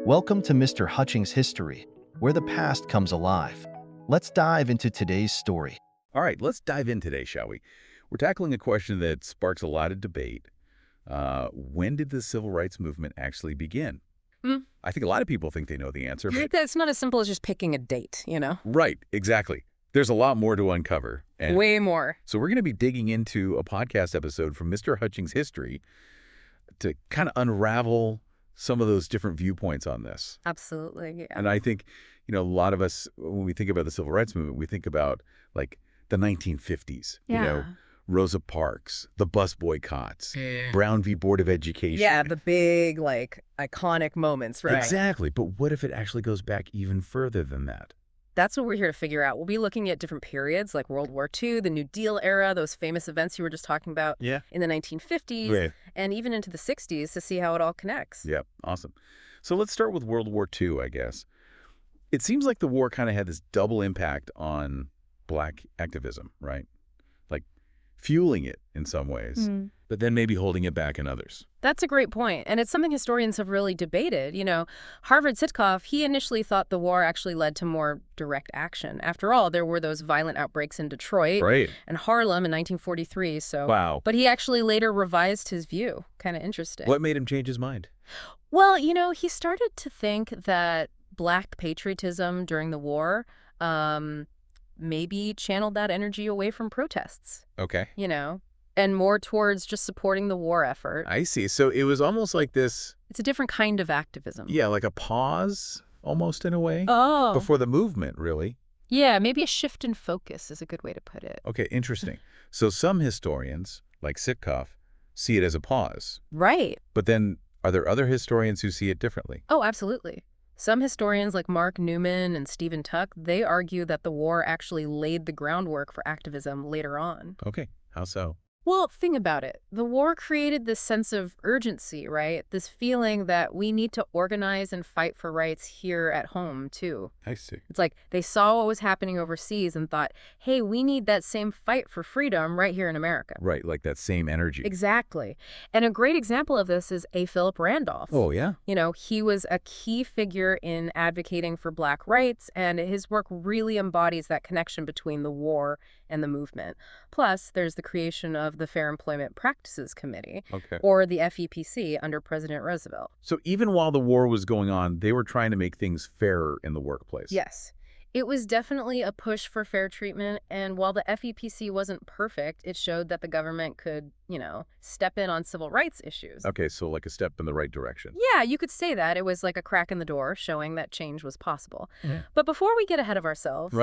Welcome to Mr. Hutchings History, where the past comes alive. Let's dive into today's story. All right, let's dive in today, shall we? We're tackling a question that sparks a lot of debate. When did the civil rights movement actually begin? I think a lot of people think they know the answer. But That's not as simple as just picking a date, right, exactly. There's a lot more to uncover. And Way more. so we're going to be digging into a podcast episode from Mr. Hutchings History to kind of unravel some of those different viewpoints on this. Absolutely, yeah. And I think, a lot of us, when we think about the civil rights movement, we think about, like, the 1950s, Rosa Parks, the bus boycotts, Brown v. Board of Education. Yeah, the big, iconic moments, right? Exactly. But what if it actually goes back even further than that? That's what we're here to figure out. We'll be looking at different periods, like World War II, the New Deal era, those famous events you were just talking about in the 1950s, and even into the 60s to see how it all connects. Yeah, awesome. So let's start with World War II, I guess. It seems like the war kind of had this double impact on Black activism, right? Like fueling it in some ways, but then maybe holding it back in others. That's a great point, and it's something historians have really debated. Harvard Sitkoff, he initially thought the war actually led to more direct action. After all, there were those violent outbreaks in Detroit and Harlem in 1943, so... Wow. But he actually later revised his view. Kind of interesting. What made him change his mind? Well, he started to think that Black patriotism during the war maybe channeled that energy away from protests. Okay. And more towards just supporting the war effort. I see. So it was almost like this... It's a different kind of activism. Yeah, like a pause, almost in a way. Oh. Before the movement, really. Yeah, maybe a shift in focus is a good way to put it. Okay, interesting. So some historians, like Sitkoff, see it as a pause. Right. But then, are there other historians who see it differently? Oh, absolutely. Some historians like Mark Newman and Stephen Tuck, they argue that the war actually laid the groundwork for activism later on. Okay, how so? Well, think about it. The war created this sense of urgency, right? This feeling that we need to organize and fight for rights here at home, too. I see. It's like they saw what was happening overseas and thought, hey, we need that same fight for freedom right here in America. Right, like that same energy. Exactly. And a great example of this is A. Philip Randolph. Oh, yeah? He was a key figure in advocating for Black rights, and his work really embodies that connection between the war and the movement. Plus, there's the creation of the Fair Employment Practices Committee, or the FEPC under President Roosevelt. So even while the war was going on, they were trying to make things fairer in the workplace. Yes. It was definitely a push for fair treatment, and while the FEPC wasn't perfect, it showed that the government could, step in on civil rights issues. Okay, so like a step in the right direction. Yeah, you could say that. It was like a crack in the door showing that change was possible. But before we get ahead of ourselves,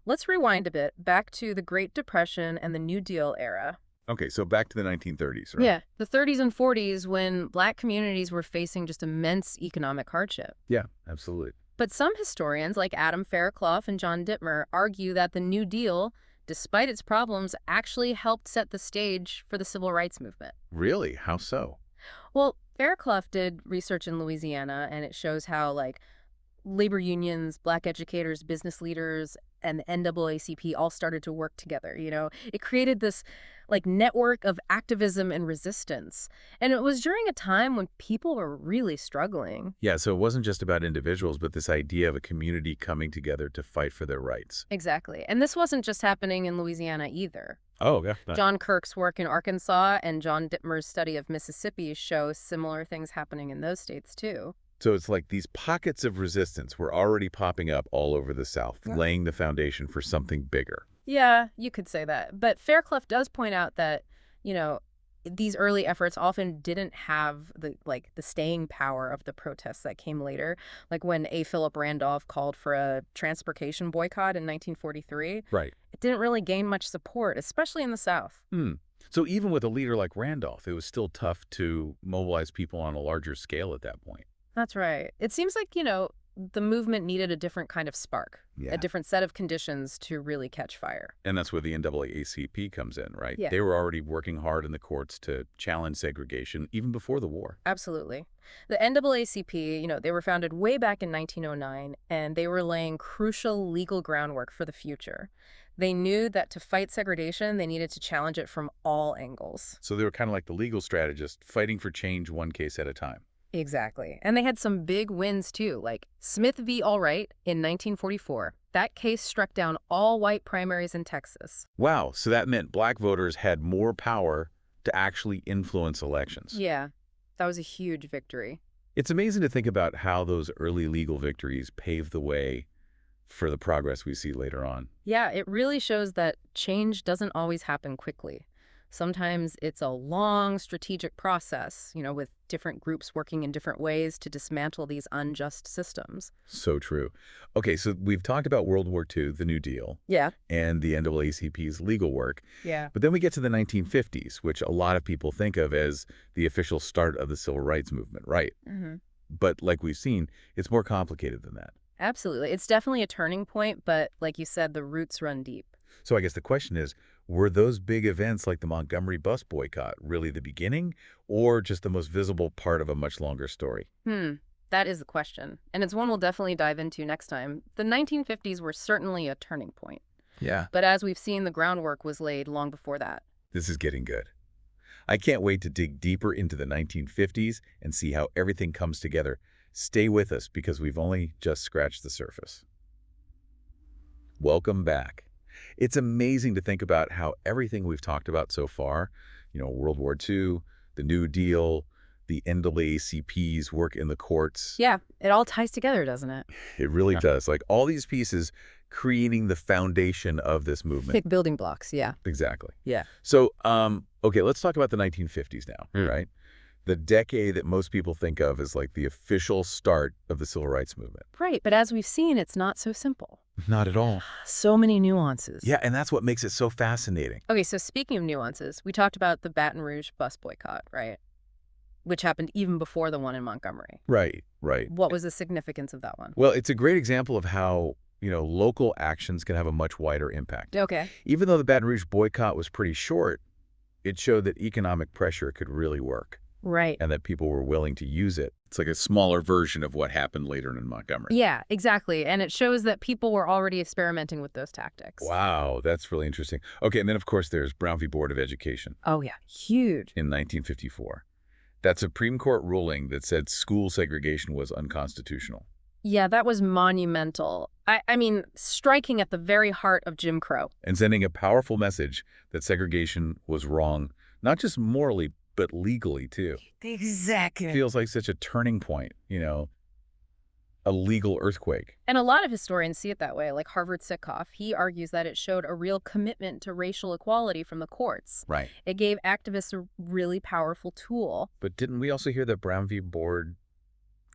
let's rewind a bit back to the Great Depression and the New Deal era. Okay, so back to the 1930s, right? Yeah, the 30s and 40s when Black communities were facing just immense economic hardship. Yeah, absolutely. But some historians, like Adam Fairclough and John Dittmer, argue that the New Deal, despite its problems, actually helped set the stage for the civil rights movement. Really? How so? Well, Fairclough did research in Louisiana, and it shows how, labor unions, Black educators, business leaders, and the NAACP all started to work together, It created this, network of activism and resistance. And it was during a time when people were really struggling. Yeah, so it wasn't just about individuals, but this idea of a community coming together to fight for their rights. Exactly. And this wasn't just happening in Louisiana either. Oh, yeah. John Kirk's work in Arkansas and John Dittmer's study of Mississippi show similar things happening in those states, too. So it's like these pockets of resistance were already popping up all over the South, laying the foundation for something bigger. Yeah, you could say that. But Fairclough does point out that, these early efforts often didn't have the staying power of the protests that came later. Like when A. Philip Randolph called for a transportation boycott in 1943. Right. It didn't really gain much support, especially in the South. So even with a leader like Randolph, it was still tough to mobilize people on a larger scale at that point. That's right. It seems like, the movement needed a different kind of spark, a different set of conditions to really catch fire. And that's where the NAACP comes in, right? Yeah. They were already working hard in the courts to challenge segregation even before the war. Absolutely. The NAACP, they were founded way back in 1909, and they were laying crucial legal groundwork for the future. They knew that to fight segregation, they needed to challenge it from all angles. So they were kind of like the legal strategist, fighting for change one case at a time. Exactly. And they had some big wins, too, like Smith v. Allwright in 1944. That case struck down all white primaries in Texas. Wow, so that meant black voters had more power to actually influence elections. Yeah, that was a huge victory. It's amazing to think about how those early legal victories paved the way for the progress we see later on. Yeah, it really shows that change doesn't always happen quickly. Sometimes it's a long strategic process, with different groups working in different ways to dismantle these unjust systems. So true. Okay, so we've talked about World War II, the New Deal, Yeah. and the NAACP's legal work. Yeah. But then we get to the 1950s, which a lot of people think of as the official start of the civil rights movement, right? Hmm. But like we've seen, it's more complicated than that. Absolutely. It's definitely a turning point, but like you said, the roots run deep. So I guess the question is, were those big events like the Montgomery Bus Boycott really the beginning, or just the most visible part of a much longer story? That is the question. And it's one we'll definitely dive into next time. The 1950s were certainly a turning point. Yeah. But as we've seen, the groundwork was laid long before that. This is getting good. I can't wait to dig deeper into the 1950s and see how everything comes together. Stay with us because we've only just scratched the surface. Welcome back. It's amazing to think about how everything we've talked about so far, World War II, the New Deal, the NAACP's work in the courts. Yeah, it all ties together, doesn't it? It really does. Like all these pieces creating the foundation of this movement. Big building blocks, yeah. Exactly. Yeah. So, okay, let's talk about the 1950s now, right? The decade that most people think of as like the official start of the civil rights movement. Right, but as we've seen, it's not so simple. Not at all. So many nuances. Yeah, and that's what makes it so fascinating. Okay, so speaking of nuances, we talked about the Baton Rouge bus boycott, right? Which happened even before the one in Montgomery. Right, right. What was the significance of that one? Well, it's a great example of how, local actions can have a much wider impact. Okay. Even though the Baton Rouge boycott was pretty short, it showed that economic pressure could really work. Right. And that people were willing to use it. It's like a smaller version of what happened later in Montgomery. Yeah, exactly. And it shows that people were already experimenting with those tactics. Wow, that's really interesting. Okay, and then of course there's Brown v. Board of Education. Oh, yeah. Huge. In 1954. That Supreme Court ruling that said school segregation was unconstitutional. Yeah, that was monumental. I mean, striking at the very heart of Jim Crow. And sending a powerful message that segregation was wrong, not just morally, but legally, too. Exactly. Feels like such a turning point, a legal earthquake. And a lot of historians see it that way, like Harvard Sitkoff. He argues that it showed a real commitment to racial equality from the courts. Right. It gave activists a really powerful tool. But didn't we also hear that Brown v. Board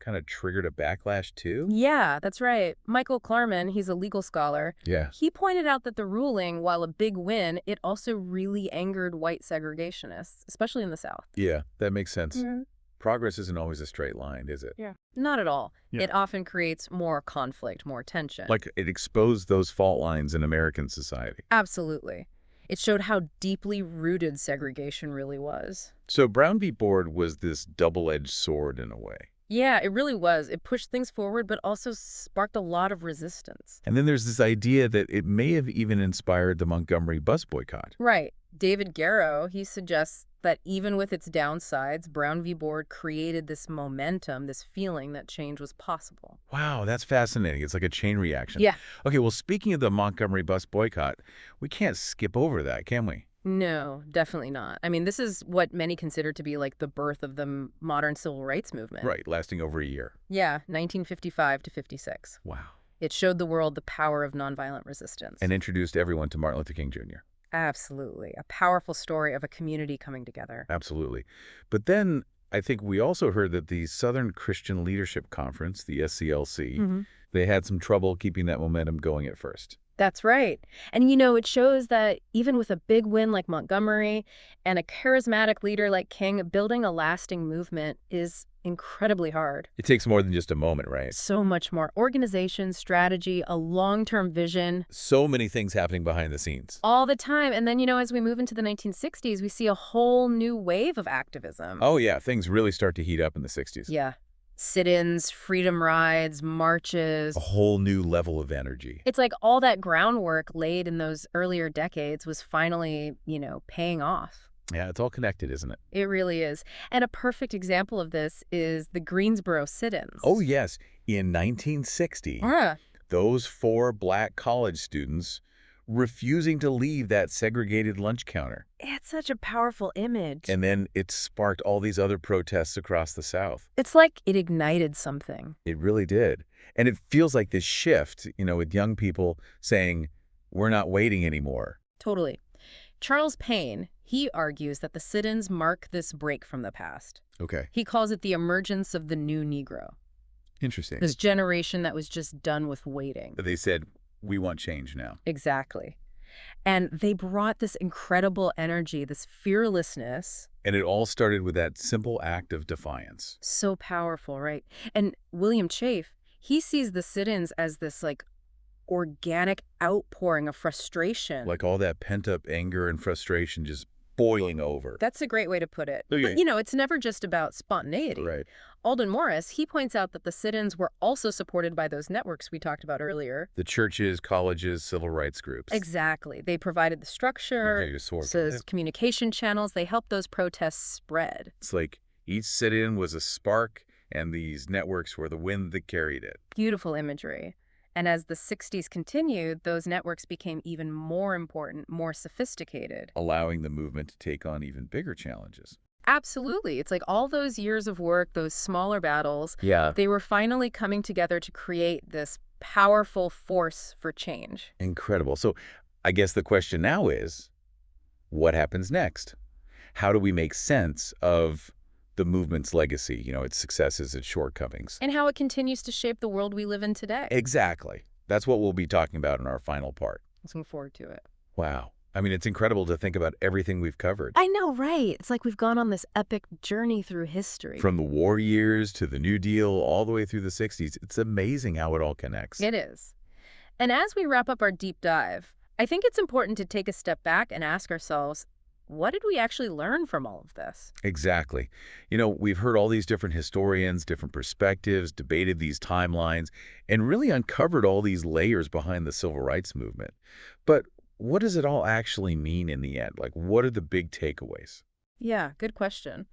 kind of triggered a backlash, too? Yeah, that's right. Michael Klarman, he's a legal scholar. Yeah. He pointed out that the ruling, while a big win, it also really angered white segregationists, especially in the South. Yeah, that makes sense. Mm-hmm. Progress isn't always a straight line, is it? Yeah. Not at all. Yeah. It often creates more conflict, more tension. Like it exposed those fault lines in American society. Absolutely. It showed how deeply rooted segregation really was. So Brown v. Board was this double-edged sword in a way. Yeah, it really was. It pushed things forward, but also sparked a lot of resistance. And then there's this idea that it may have even inspired the Montgomery Bus Boycott. Right. David Garrow, he suggests that even with its downsides, Brown v. Board created this momentum, this feeling that change was possible. Wow, that's fascinating. It's like a chain reaction. Yeah. Okay, well, speaking of the Montgomery Bus Boycott, we can't skip over that, can we? No, definitely not. I mean, this is what many consider to be like the birth of the modern civil rights movement. Right, lasting over a year. Yeah, 1955 to 56. Wow. It showed the world the power of nonviolent resistance. And introduced everyone to Martin Luther King Jr. Absolutely. A powerful story of a community coming together. Absolutely. But then I think we also heard that the Southern Christian Leadership Conference, the SCLC, they had some trouble keeping that momentum going at first. That's right. And, it shows that even with a big win like Montgomery and a charismatic leader like King, building a lasting movement is incredibly hard. It takes more than just a moment, right? So much more. Organization, strategy, a long-term vision. So many things happening behind the scenes. All the time. And then, as we move into the 1960s, we see a whole new wave of activism. Oh, yeah. Things really start to heat up in the 60s. Yeah. Sit-ins, freedom rides, marches. A whole new level of energy. It's like all that groundwork laid in those earlier decades was finally, paying off. Yeah, it's all connected, isn't it? It really is. And a perfect example of this is the Greensboro Sit-ins. Oh, yes. In 1960, Yeah. those 4 black college students refusing to leave that segregated lunch counter. It's such a powerful image. And then it sparked all these other protests across the South. It's like it ignited something. It really did. And it feels like this shift, with young people saying, we're not waiting anymore. Totally. Charles Payne, he argues that the sit-ins mark this break from the past. Okay. He calls it the emergence of the new Negro, Interesting. this generation that was just done with waiting. They said, we want change now. Exactly. And they brought this incredible energy, this fearlessness. And it all started with that simple act of defiance. So powerful, right? And William Chafe, he sees the sit-ins as this organic outpouring of frustration. Like all that pent-up anger and frustration just boiling over. That's a great way to put it. Okay. But, it's never just about spontaneity. Right. Alden Morris, he points out that the sit-ins were also supported by those networks we talked about earlier. The churches, colleges, civil rights groups. Exactly. They provided the structure, Okay, sort of. so communication channels. They helped those protests spread. It's like each sit-in was a spark, and these networks were the wind that carried it. Beautiful imagery. And as the 60s continued, those networks became even more important, more sophisticated. Allowing the movement to take on even bigger challenges. Absolutely. It's like all those years of work, those smaller battles, Yeah. they were finally coming together to create this powerful force for change. Incredible. So I guess the question now is, what happens next? How do we make sense of the movement's legacy, its successes and shortcomings? And how it continues to shape the world we live in today. Exactly. That's what we'll be talking about in our final part. Looking forward to it. Wow. I mean, it's incredible to think about everything we've covered. I know, right? It's like we've gone on this epic journey through history. From the war years to the New Deal, all the way through the 60s. It's amazing how it all connects. It is. And as we wrap up our deep dive, I think it's important to take a step back and ask ourselves, what did we actually learn from all of this? Exactly. We've heard all these different historians, different perspectives, debated these timelines, and really uncovered all these layers behind the civil rights movement. But what does it all actually mean in the end? Like, what are the big takeaways? Yeah, good question.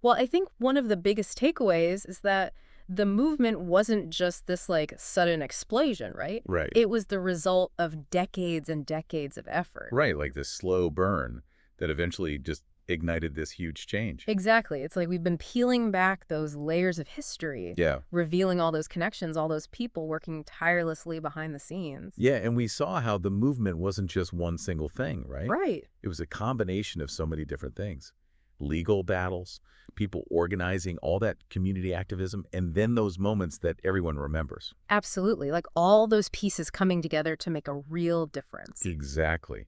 Well, I think one of the biggest takeaways is that the movement wasn't just this sudden explosion, right? Right. It was the result of decades and decades of effort. Right, like this slow burn that eventually just ignited this huge change. Exactly. It's like we've been peeling back those layers of history, Yeah. revealing all those connections, all those people working tirelessly behind the scenes. Yeah, and we saw how the movement wasn't just one single thing, right? Right. It was a combination of so many different things. Legal battles, people organizing, all that community activism, and then those moments that everyone remembers. Absolutely. Like all those pieces coming together to make a real difference. Exactly.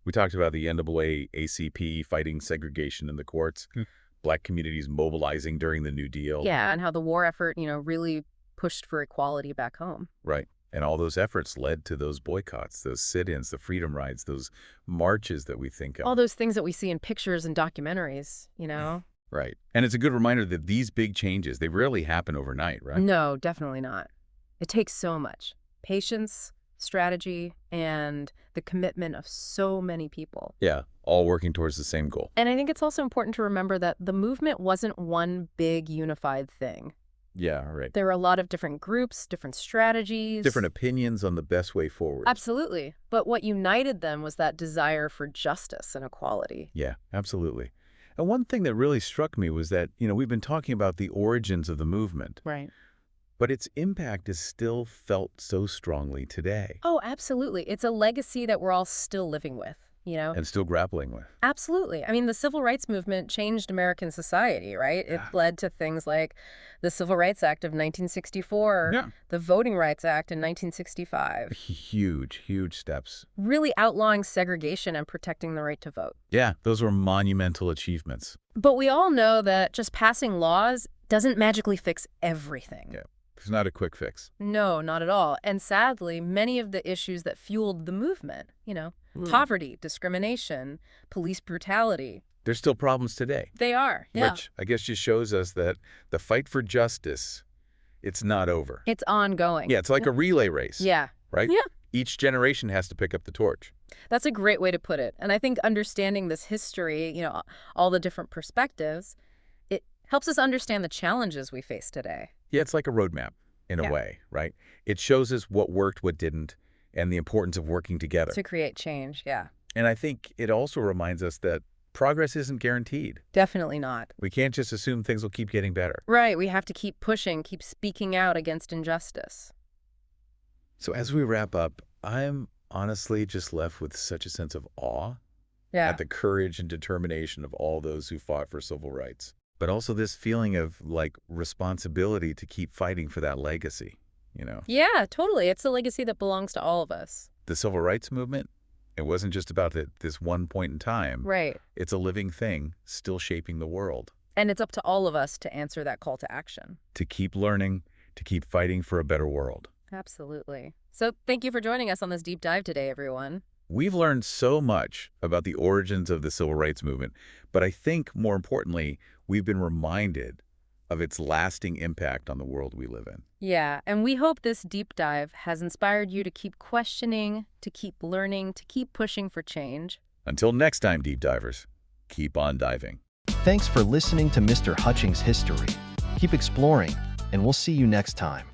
We talked about the NAACP fighting segregation in the courts, black communities mobilizing during the New Deal. Yeah, and how the war effort, really pushed for equality back home. Right. And all those efforts led to those boycotts, those sit-ins, the freedom rides, those marches that we think of. All those things that we see in pictures and documentaries, Right. And it's a good reminder that these big changes, they rarely happen overnight, right? No, definitely not. It takes so much patience, strategy, and the commitment of so many people. Yeah, all working towards the same goal. And I think it's also important to remember that the movement wasn't one big unified thing. Yeah, right. There were a lot of different groups, different strategies. Different opinions on the best way forward. Absolutely. But what united them was that desire for justice and equality. Yeah, absolutely. And one thing that really struck me was that, we've been talking about the origins of the movement. Right. But its impact is still felt so strongly today. Oh, absolutely. It's a legacy that we're all still living with, And still grappling with. Absolutely. I mean, the civil rights movement changed American society, right? It led to things like the Civil Rights Act of 1964, the Voting Rights Act in 1965. Huge, huge steps. Really outlawing segregation and protecting the right to vote. Yeah, those were monumental achievements. But we all know that just passing laws doesn't magically fix everything. Yeah. It's not a quick fix. No, not at all. And sadly, many of the issues that fueled the movement, poverty, discrimination, police brutality. There's still problems today. They are, yeah. Which I guess just shows us that the fight for justice, it's not over. It's ongoing. Yeah, it's like a relay race. Yeah. Right? Yeah. Each generation has to pick up the torch. That's a great way to put it. And I think understanding this history, all the different perspectives, it helps us understand the challenges we face today. Yeah, it's like a roadmap in a Yeah. way, right? It shows us what worked, what didn't, and the importance of working together. To create change, yeah. And I think it also reminds us that progress isn't guaranteed. Definitely not. We can't just assume things will keep getting better. Right, we have to keep pushing, keep speaking out against injustice. So as we wrap up, I'm honestly just left with such a sense of awe Yeah. at the courage and determination of all those who fought for civil rights, but also this feeling of responsibility to keep fighting for that legacy. Yeah, totally. It's a legacy that belongs to all of us. The civil rights movement, it wasn't just about this one point in time. Right. It's a living thing still shaping the world. And it's up to all of us to answer that call to action. To keep learning, to keep fighting for a better world. Absolutely. So thank you for joining us on this deep dive today, everyone. We've learned so much about the origins of the civil rights movement, but I think more importantly, we've been reminded of its lasting impact on the world we live in. Yeah, and we hope this deep dive has inspired you to keep questioning, to keep learning, to keep pushing for change. Until next time, deep divers, keep on diving. Thanks for listening to Mr. Hutchings History. Keep exploring, and we'll see you next time.